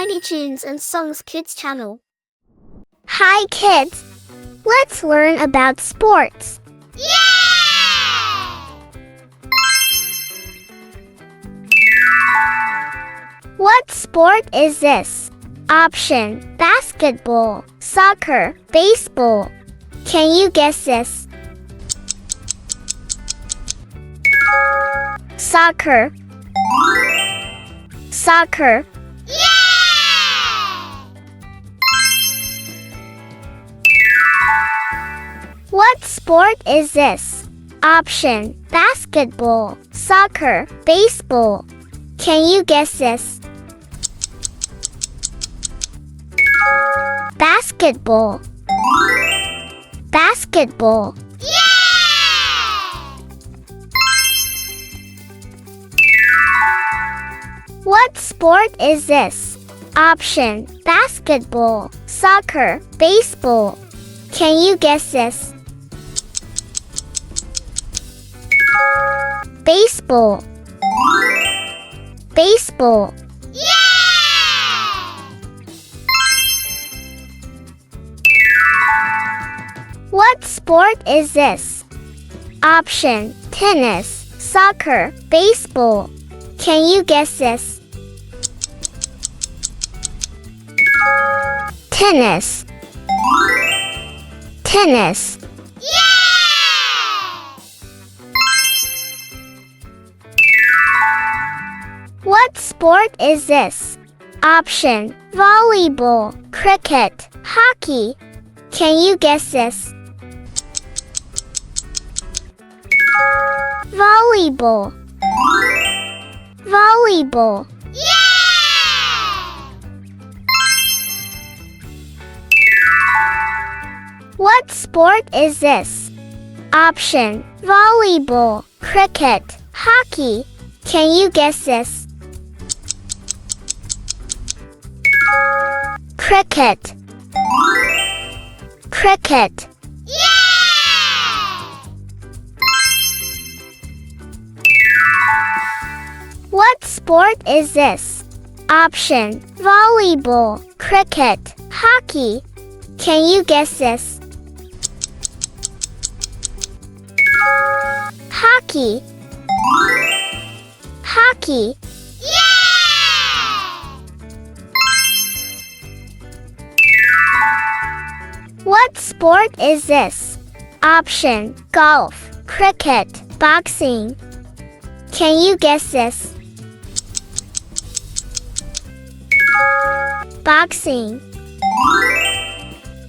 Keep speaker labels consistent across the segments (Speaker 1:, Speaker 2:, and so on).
Speaker 1: Tiny Tunes and Songs Kids channel.
Speaker 2: Hi kids! Let's learn about sports.
Speaker 1: Yeah!
Speaker 2: What sport is this? Option: basketball, soccer, baseball. Can you guess this? Soccer. Soccer.
Speaker 1: Yeah!
Speaker 2: What sport is this? Option: basketball, soccer, baseball. Can you guess this? Basketball. Basketball.
Speaker 1: Yeah!
Speaker 2: What sport is this? Option: basketball, soccer, baseball. Can you guess this? Baseball. Baseball.
Speaker 1: Yeah!
Speaker 2: What sport is this? Option: tennis, soccer, baseball. Can you guess this? Tennis. Tennis.
Speaker 1: Yeah!
Speaker 2: What sport is this? Option: volleyball, cricket, hockey. Can you guess this? Volleyball. Volleyball.
Speaker 1: Yeah!
Speaker 2: What sport is this? Option: volleyball, cricket, hockey. Can you guess this? Cricket. Cricket.
Speaker 1: Yeah!
Speaker 2: What sport is this? Option: volleyball, cricket, hockey. Can you guess this? Hockey. Hockey.
Speaker 1: Yeah!
Speaker 2: What sport is this? Option: golf, cricket, boxing. Can you guess this? Boxing.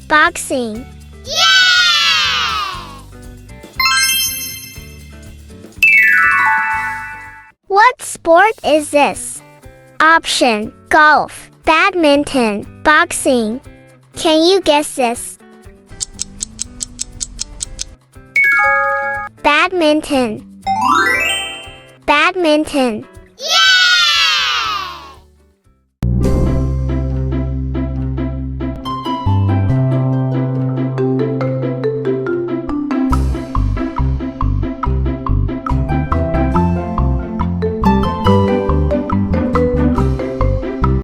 Speaker 2: Boxing.
Speaker 1: Yeah!
Speaker 2: What sport is this? Option: golf, badminton, boxing. Can you guess this? Badminton. Badminton.